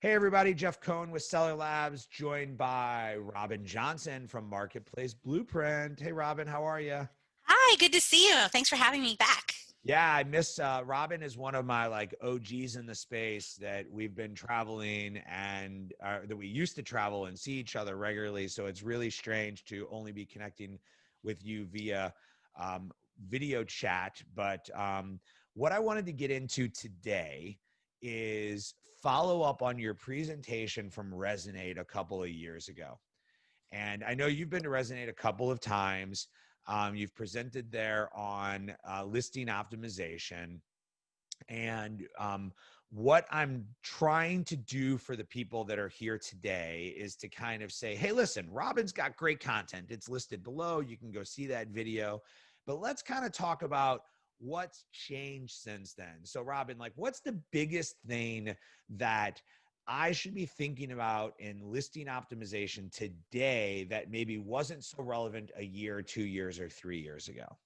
Hey everybody, Jeff Cohn with Stellar Labs, joined by Robyn Johnson from Marketplace Blueprint. Hey Robyn, how are you? Hi, good to see you. Thanks for having me back. Yeah, I miss Robyn is one of my like OGs in the space that we've been traveling and that we used to travel and see each other regularly. So it's really strange to only be connecting with you via um, video chat. But what I wanted to get into today is follow up on your presentation from Resonate a couple of years ago. And I know you've been to Resonate a couple of times. You've presented there on listing optimization. And what I'm trying to do for the people that are here today is to kind of say, hey, listen, Robyn's got great content. It's listed below. You can go see that video. But let's kind of talk about what's changed since then. So, Robyn, like, what's the biggest thing that I should be thinking about in listing optimization today that maybe wasn't so relevant a year, 2 years, or 3 years ago?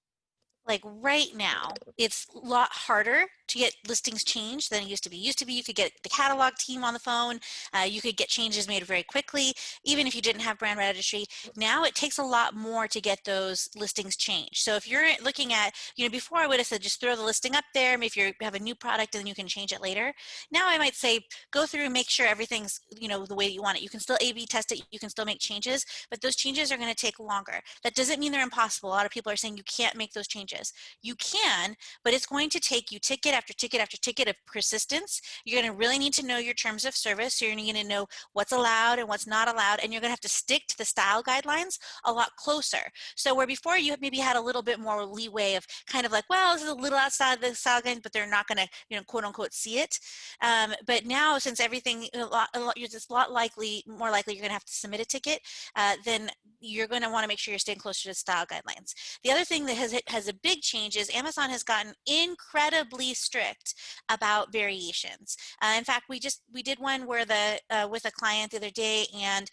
Like right now, it's a lot harder to get listings changed than it used to be. Used to be you could get the catalog team on the phone, you could get changes made very quickly, even if you didn't have brand registry. Now it takes a lot more to get those listings changed. So if you're looking at, before I would have said just throw the listing up there, maybe if you have a new product and then you can change it later. Now I might say go through and make sure everything's, the way that you want it. You can still A/B test it, you can still make changes, but those changes are going to take longer. That doesn't mean they're impossible. A lot of people are saying you can't make those changes. You can, but it's going to take you ticket after ticket after ticket of persistence. You're going to really need to know your terms of service. So you're going to know what's allowed and what's not allowed, and you're going to have to stick to the style guidelines a lot closer. So where before you maybe had a little bit more leeway of kind of like, well, this is a little outside the style guidelines, but they're not going to, quote unquote, see it. But now, since everything, you're just more likely you're going to have to submit a ticket, then you're going to want to make sure you're staying closer to style guidelines. The other thing that has a big change is Amazon has gotten incredibly strict about variations. In fact, we did one where with a client the other day, and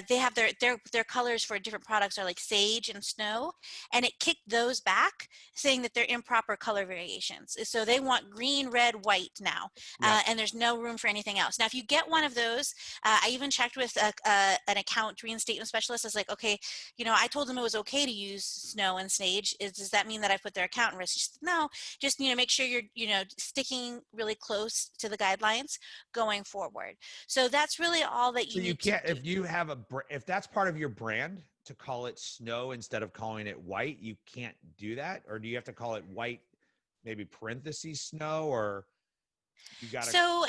they have their colors for different products are like sage and snow, and it kicked those back, saying that they're improper color variations. So they want green, red, white now, Yep. and there's no room for anything else. Now, if you get one of those, I even checked with an account reinstatement specialist. I was like, okay, I told them it was okay to use snow and sage. Does that mean that I put their account in risk? She said, no, just, make sure you're, sticking really close to the guidelines going forward. So that's really all that So you you need to can't, do. if you have if that's part of your brand to call it snow instead of calling it white, you can't do that? Or do you have to call it white, maybe parentheses snow, or you got to, So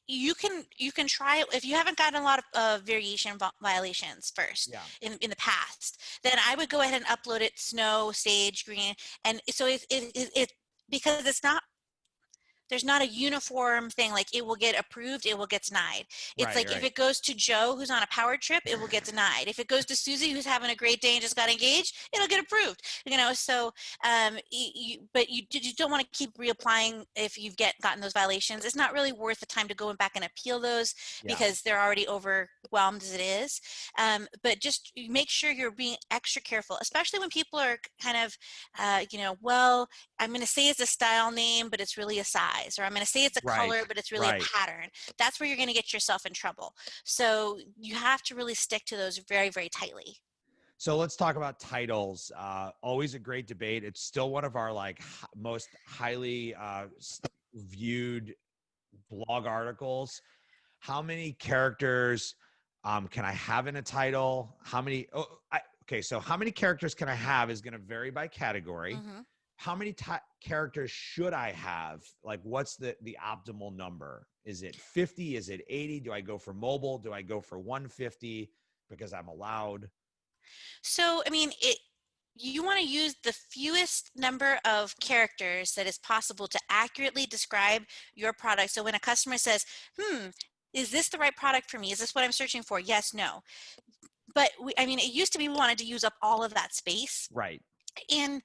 you can try it if you haven't gotten a lot of variation violations first yeah, in the past. Then I would go ahead and upload it snow, sage, green, and so it because there's not a uniform thing, like it will get approved, it will get denied. It's right, like if right. it goes to Joe who's on a power trip, it will get denied. If it goes to Susie who's having a great day and just got engaged, it'll get approved. So but you don't want to keep reapplying if you've gotten those violations. It's not really worth the time to go back and appeal those Yeah. because they're already overwhelmed as it is. But just make sure you're being extra careful, especially when people are kind of well, I'm going to say it's a style name, but it's really a size, or I'm going to say it's a Right, color, but it's really a right. pattern. That's where you're going to get yourself in trouble. So you have to really stick to those very, very tightly. So let's talk about titles. Always a great debate. It's still one of our like most highly viewed blog articles. How many characters can I have in a title? How many? Okay, so how many characters can I have is going to vary by category. Mm-hmm. How many characters should I have? Like, what's the optimal number? Is it 50? Is it 80? Do I go for mobile? Do I go for 150 because I'm allowed? So, I mean, you want to use the fewest number of characters that is possible to accurately describe your product. So when a customer says, is this the right product for me? Is this what I'm searching for? Yes, no. But it used to be we wanted to use up all of that space. Right, And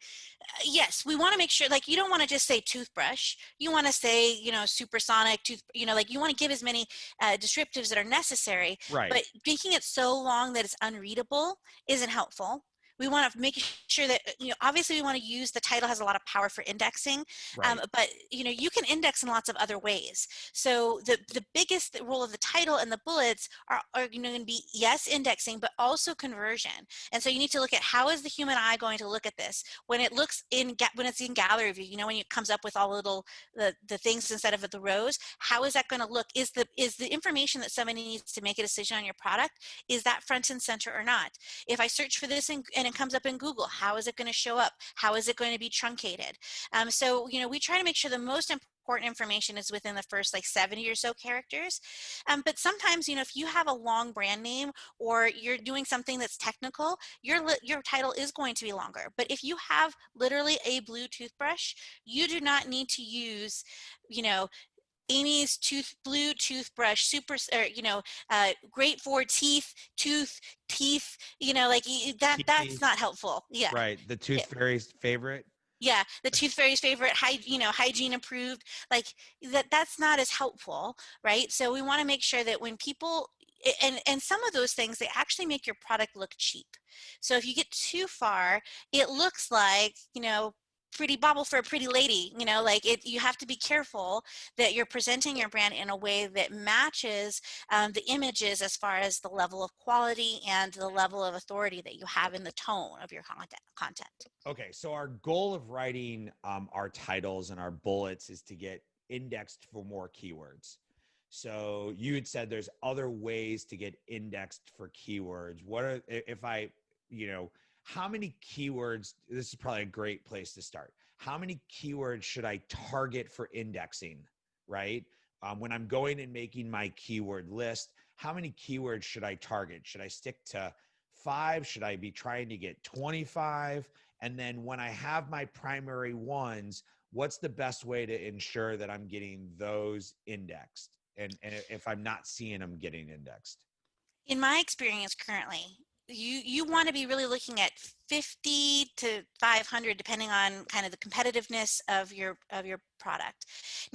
yes, we want to make sure, like, you don't want to just say toothbrush. You want to say, supersonic like you want to give as many descriptives that are necessary, right. but making it so long that it's unreadable isn't helpful. we want to make sure that, obviously we want to use, the title has a lot of power for indexing, Right. but you can index in lots of other ways. So the biggest role of the title and the bullets are going to be, yes, indexing, but also conversion. And so you need to look at, how is the human eye going to look at this when it's in gallery view, when it comes up with all little the things instead of the rows. How is that going to look? Is the information that somebody needs to make a decision on your product, is that front and center or not? If I search for this and it comes up in Google, how is it going to show up? How is it going to be truncated? So we try to make sure the most important information is within the first like 70 or so characters. But sometimes, if you have a long brand name or you're doing something that's technical, your title is going to be longer. But if you have literally a blue toothbrush, you do not need to use, Amy's blue toothbrush, great for teeth, that's Teeth. not helpful. Yeah. Right. The tooth fairy's favorite. Yeah, the tooth fairy's favorite, hygiene approved, like that's not as helpful, right? So we want to make sure that when people, and some of those things, they actually make your product look cheap. So if you get too far, it looks like, pretty bauble for a pretty lady, you have to be careful that you're presenting your brand in a way that matches the images as far as the level of quality and the level of authority that you have in the tone of your content. Okay, so our goal of writing our titles and our bullets is to get indexed for more keywords. So you had said there's other ways to get indexed for keywords. What are, if I, how many keywords, this is probably a great place to start. How many keywords should I target for indexing, right? When I'm going and making my keyword list, how many keywords should I target? Should I stick to 5? Should I be trying to get 25? And then when I have my primary ones, what's the best way to ensure that I'm getting those indexed? And if I'm not seeing them getting indexed? In my experience currently, you want to be really looking at 50 to 500, depending on kind of the competitiveness of your product.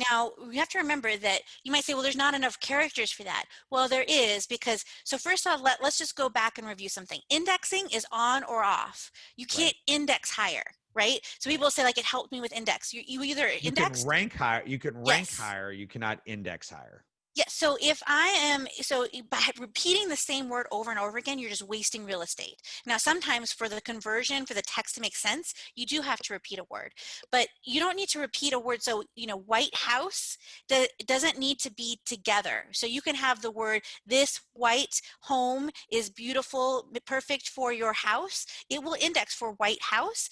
Now, you have to remember that you might say, well, there's not enough characters for that. Well, there is, because, so first off, let's just go back and review something. Indexing is on or off. You can't Right. index higher, right? So people say, like, it helped me with index. You either You can indexed. rank higher. You can rank Yes. higher. You cannot index higher. Yeah, so by repeating the same word over and over again, you're just wasting real estate. Now, sometimes for the conversion, for the text to make sense, you do have to repeat a word, but you don't need to repeat a word. So, white house doesn't need to be together. So you can have the word, this white home is beautiful, perfect for your house. It will index for white house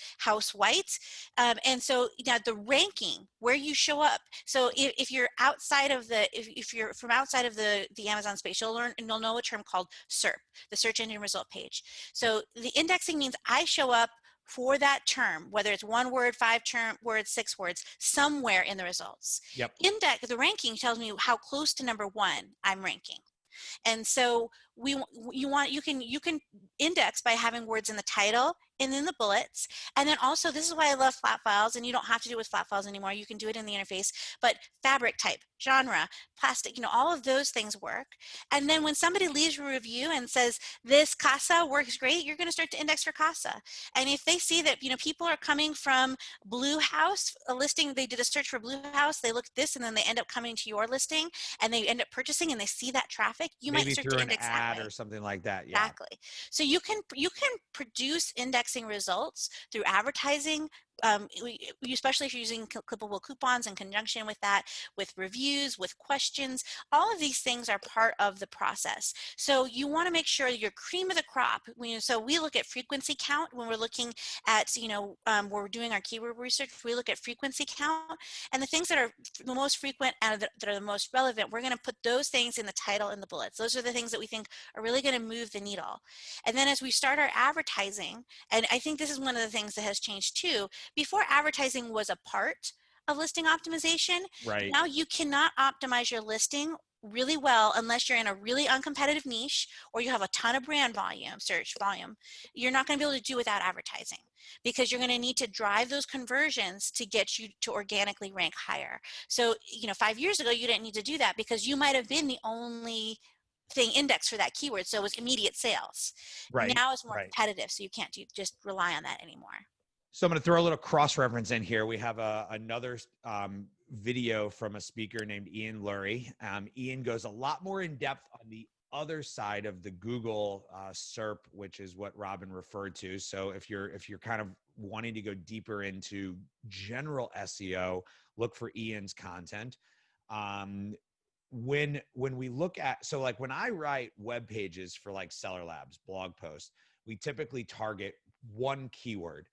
white. And so now the ranking, where you show up. So if you're outside of if you're from outside of the Amazon space, you'll know a term called SERP, the search engine result page. So the indexing means I show up for that term, whether it's 1 word, 5 words, 6 words, somewhere in the results. Yep. The ranking tells me how close to number 1 I'm ranking. And so you can index by having words in the title and in the bullets. And then also, this is why I love flat files, and you don't have to do it with flat files anymore. You can do it in the interface, but fabric type, genre, plastic, all of those things work. And then when somebody leaves a review and says, this casa works great, you're going to start to index for casa. And if they see that, people are coming from Blue House, a listing, they did a search for Blue House, they look at this, and then they end up coming to your listing and they end up purchasing, and they see that traffic, you might Maybe start through to an index that ad way. or something like that. Yeah. Exactly. So you can produce indexing results through advertising, especially if you're using clippable coupons in conjunction with that, with reviews, with questions. All of these things are part of the process. So you want to make sure you're cream of the crop. So we look at frequency count when we're looking at, we're doing our keyword research. We look at frequency count, and the things that are the most frequent and that are the most relevant, we're going to put those things in the title and the bullets. Those are the things that we think are really going to move the needle. And then as we start our advertising, and I think this is one of the things that has changed too, before advertising was a part of listing optimization, Right. now you cannot optimize your listing really well unless you're in a really uncompetitive niche or you have a ton of brand volume, search volume. You're not going to be able to do without advertising, because you're going to need to drive those conversions to get you to organically rank higher. So, 5 years ago, you didn't need to do that because you might have been the only thing indexed for that keyword. So it was immediate sales. Right. Now it's more Right. competitive. So you can't just rely on that anymore. So I'm going to throw a little cross reference in here. We have another video from a speaker named Ian Lurie. Ian goes a lot more in depth on the other side of the Google SERP, which is what Robyn referred to. So if you're kind of wanting to go deeper into general SEO, look for Ian's content. When we look at, so like when I write web pages for like Seller Labs blog posts, we typically target one keyword.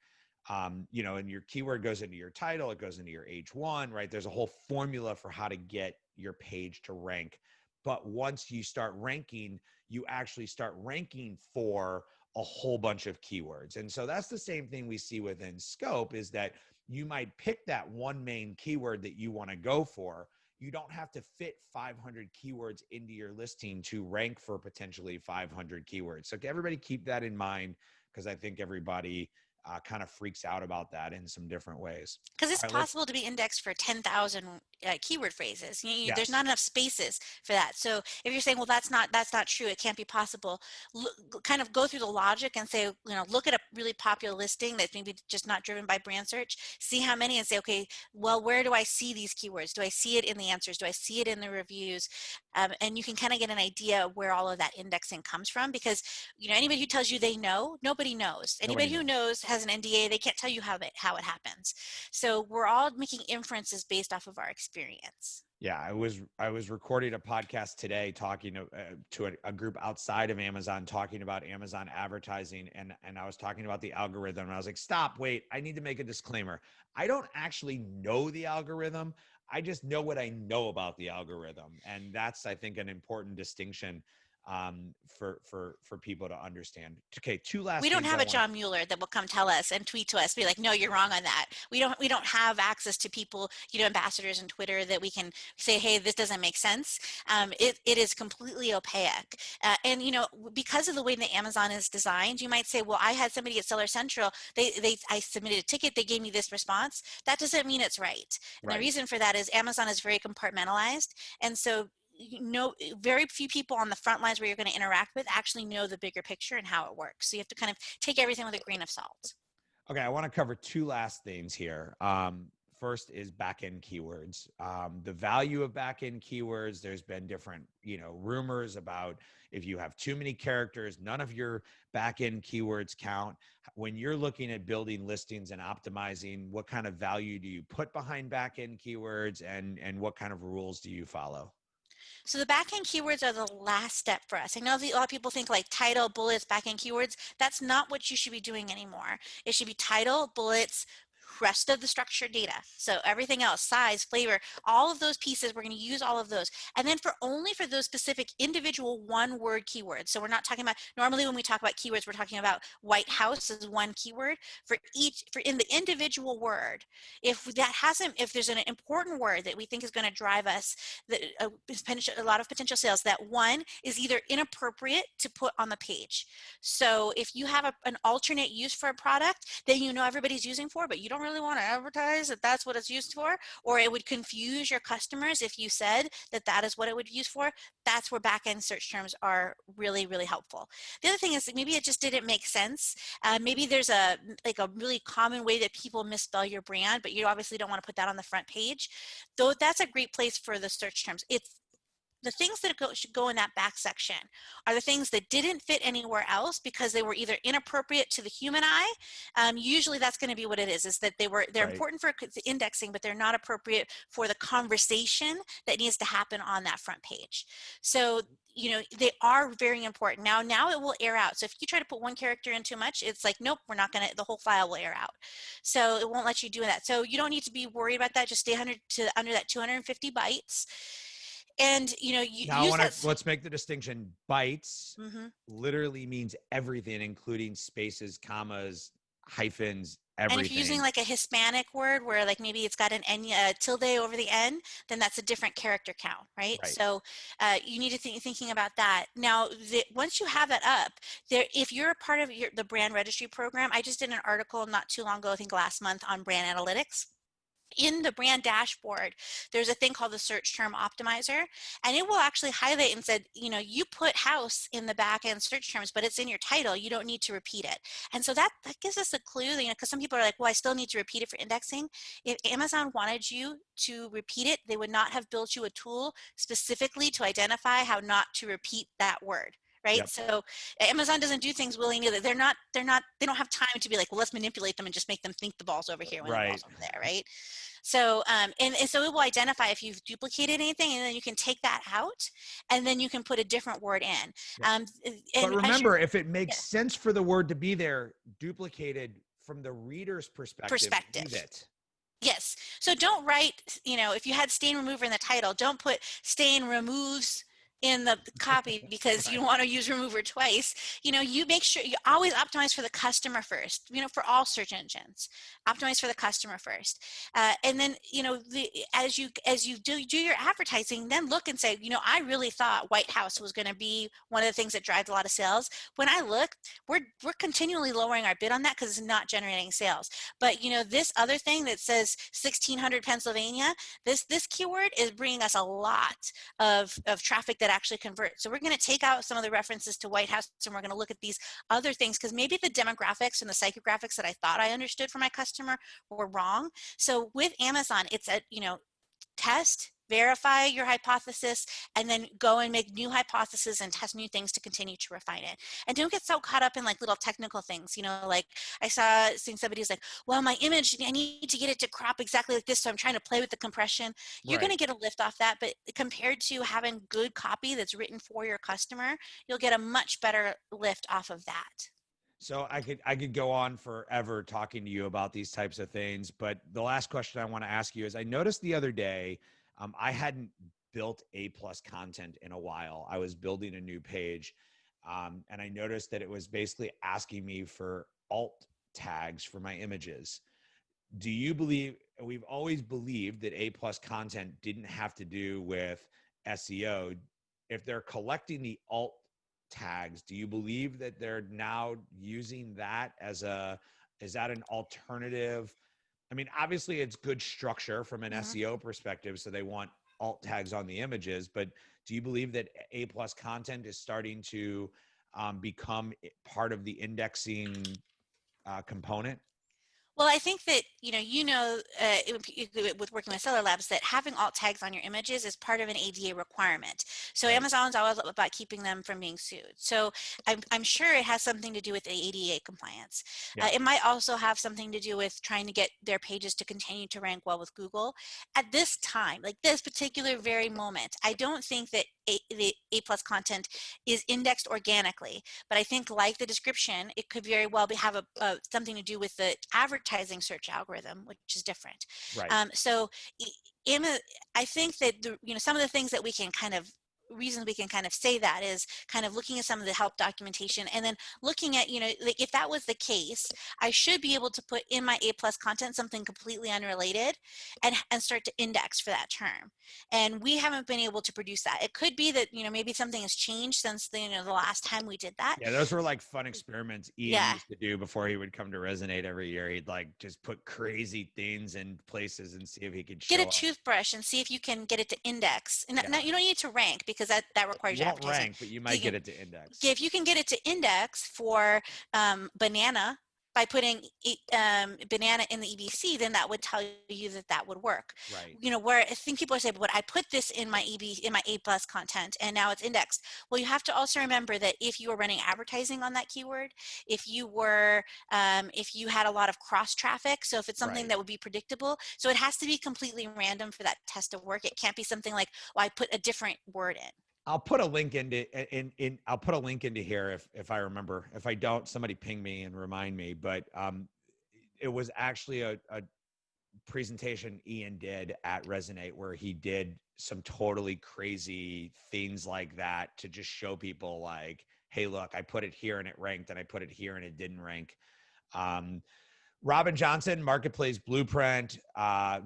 And your keyword goes into your title, it goes into your H1, right? There's a whole formula for how to get your page to rank. But once you start ranking, you actually start ranking for a whole bunch of keywords. And so that's the same thing we see within Scope, is that you might pick that one main keyword that you want to go for. You don't have to fit 500 keywords into your listing to rank for potentially 500 keywords. So everybody keep that in mind, because I think everybody kind of freaks out about that in some different ways. Because it's All right, possible to be indexed for 10,000 keyword phrases. There's yes, not enough spaces for that. So if you're saying, well, that's not true, it can't be possible, kind of go through the logic and say, look at a really popular listing that's maybe just not driven by brand search, see how many, and say, okay, well, where do I see these keywords? Do I see it in the answers? Do I see it in the reviews? And you can kind of get an idea of where all of that indexing comes from, because anybody who tells you they know, nobody knows. nobody Anybody who knows. knows has an NDA. They can't tell you how it happens. So we're all making inferences based off of our experience. Yeah, I was recording a podcast today talking to a group outside of Amazon, talking about Amazon advertising, and I was talking about the algorithm, and I was like, stop, wait, I need to make a disclaimer. I don't actually know the algorithm. I just know what I know about the algorithm, and that's, I think, an important distinction for people to understand. Okay, two We last don't things have I a want. John Mueller that will come tell us and tweet to us, be like, no, you're wrong on that. We don't have access to people, ambassadors and Twitter that we can say, hey, this doesn't make sense. It is completely opaque. And because of the way that Amazon is designed, you might say, well, I had somebody at Seller Central, I submitted a ticket, they gave me this response. That doesn't mean it's right. And the Right. reason for that is Amazon is very compartmentalized. And so very few people on the front lines where you're going to interact with actually know the bigger picture and how it works. So you have to kind of take everything with a grain of salt. Okay, I want to cover two last things here. First is back-end keywords. The value of back-end keywords, there's been different, rumors about if you have too many characters, none of your back-end keywords count. When you're looking at building listings and optimizing, what kind of value do you put behind back-end keywords, and what kind of rules do you follow? So the backend keywords are the last step for us. I know a lot of people think like title, bullets, backend keywords. That's not what you should be doing anymore. It should be title, bullets, rest of the structured data. So everything else, size, flavor, all of those pieces, we're going to use all of those. And then only for those specific individual one word keywords. So we're not talking about, normally when we talk about keywords, we're talking about White House as one keyword. For in the individual word, if there's an important word that we think is going to drive us a lot of potential sales, that one is either inappropriate to put on the page. So if you have an alternate use for a product that everybody's using for, but you don't really want to advertise that that's what it's used for, or it would confuse your customers if you said that is what it would be used for, that's where back-end search terms are really, really helpful. The other thing is that maybe it just didn't make sense. Maybe there's a really common way that people misspell your brand, but you obviously don't want to put that on the front page. Though that's a great place for the search terms. It's the things that should go in that back section are the things that didn't fit anywhere else because they were either inappropriate to the human eye. Usually that's going to be what it is that they're Right. important for the indexing, but they're not appropriate for the conversation that needs to happen on that front page. So they are very important. Now it will air out. So if you try to put one character in too much, it's like, nope, we're not going to, the whole file will air out. So it won't let you do that. So you don't need to be worried about that. Just stay under that 250 bytes. And you Now use that. let's make the distinction. Bytes Mm-hmm. literally means everything, including spaces, commas, hyphens, And if you're using everything. like a Hispanic word where like maybe it's got an tilde over the N, then that's a different character count, right? Right. So you need to thinking about that. Now, once you have that up, if you're a part of the brand registry program, I just did an article not too long ago, I think last month, on brand analytics. in the brand dashboard, there's a thing called the search term optimizer, and it will actually highlight and said, you put house in the back end search terms, but it's in your title. You don't need to repeat it. And so that gives us a clue that, because some people are like, well, I still need to repeat it for indexing. If Amazon wanted you to repeat it, they would not have built you a tool specifically to identify how not to repeat that word. Right. Yep. So Amazon doesn't do things willy-nilly. They don't have time to be like, well, let's manipulate them and just make them think the ball's over here when the Right. ball's over there. Right. So, and so it will identify if you've duplicated anything, and then you can take that out, and then you can put a different word in. Yep. But And as remember, if it yeah, makes sense for the word to be there, duplicated from the reader's perspective, leave perspective. it. Yes. So don't write, if you had stain remover in the title, don't put stain removes in the copy because you Right. don't want to use remover twice. You make sure you always optimize for the customer first, for all search engines, optimize for the customer first. And then, as you do your advertising, then look and say, I really thought White House was going to be one of the things that drives a lot of sales. When I look, we're continually lowering our bid on that because it's not generating sales. But this other thing that says 1600 Pennsylvania, this keyword is bringing us a lot of traffic that actually converts. So we're going to take out some of the references to White House, and we're going to look at these other things because maybe the demographics and the psychographics that I thought I understood for my customer were wrong. So with Amazon, it's a test, verify your hypothesis, and then go and make new hypotheses and test new things to continue to refine it. And don't get so caught up in like little technical things, like I saw seeing somebody's like, well, my image, I need to get it to crop exactly like this, so I'm trying to play with the compression. You're going Right. to get a lift off that, but compared to having good copy that's written for your customer, you'll get a much better lift off of that. So I could go on forever talking to you about these types of things, but the last question I want to ask you is: I noticed the other day, I hadn't built A plus content in a while. I was building a new page, and I noticed that it was basically asking me for alt tags for my images. Do you believe, we've always believed that A plus content didn't have to do with SEO? If they're collecting the alt tags, do you believe that they're now using that as is that an alternative? I mean, obviously it's good structure from an Mm-hmm. SEO perspective, so they want alt tags on the images, but do you believe that A plus content is starting to become part of the indexing component? Well, I think that, with working with Seller Labs, that having alt tags on your images is part of an ADA requirement. So Right. Amazon's always about keeping them from being sued. So I'm sure it has something to do with the ADA compliance. Yeah. It might also have something to do with trying to get their pages to continue to rank well with Google. At this time, like this particular very moment, I don't think that the A plus content is indexed organically. But I think, like the description, it could very well have something to do with the advertising search algorithm, which is different. Right. So, I think that some of the things that we can kind of reasons we can kind of say that is kind of looking at some of the help documentation, and then looking at, like, if that was the case, I should be able to put in my A plus content something completely unrelated and start to index for that term. And we haven't been able to produce that. It could be that, maybe something has changed since the last time we did that. Yeah, those were like fun experiments Ian Yeah. used to do before he would come to Resonate every year. He'd like just put crazy things in places and see if he could Get a show up. toothbrush and see if you can get it to index. And Yeah. you don't need to rank because that You requires won't advertising. rank, but you might get it to index. If you can get it to index for banana by putting banana in the EBC, then that would tell you that that would work. Right. Where I think people say, but I put this in my in my A plus content and now it's indexed. Well, you have to also remember that if you were running advertising on that keyword, if you had a lot of cross traffic, so if it's something Right. that would be predictable, so it has to be completely random for that test to work. It can't be something like, well, I put a different word in. I'll put a link in I'll put a link into here if I remember. If I don't, somebody ping me and remind me. But it was actually a presentation Ian did at Resonate where he did some totally crazy things like that to just show people like, hey, look, I put it here and it ranked, and I put it here and it didn't rank. Um, Robyn Johnson, Marketplace Blueprint.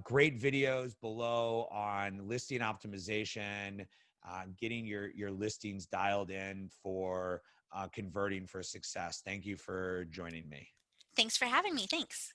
Great videos below on listing optimization, getting your listings dialed in for converting for success. Thank you for joining me. Thanks for having me. Thanks.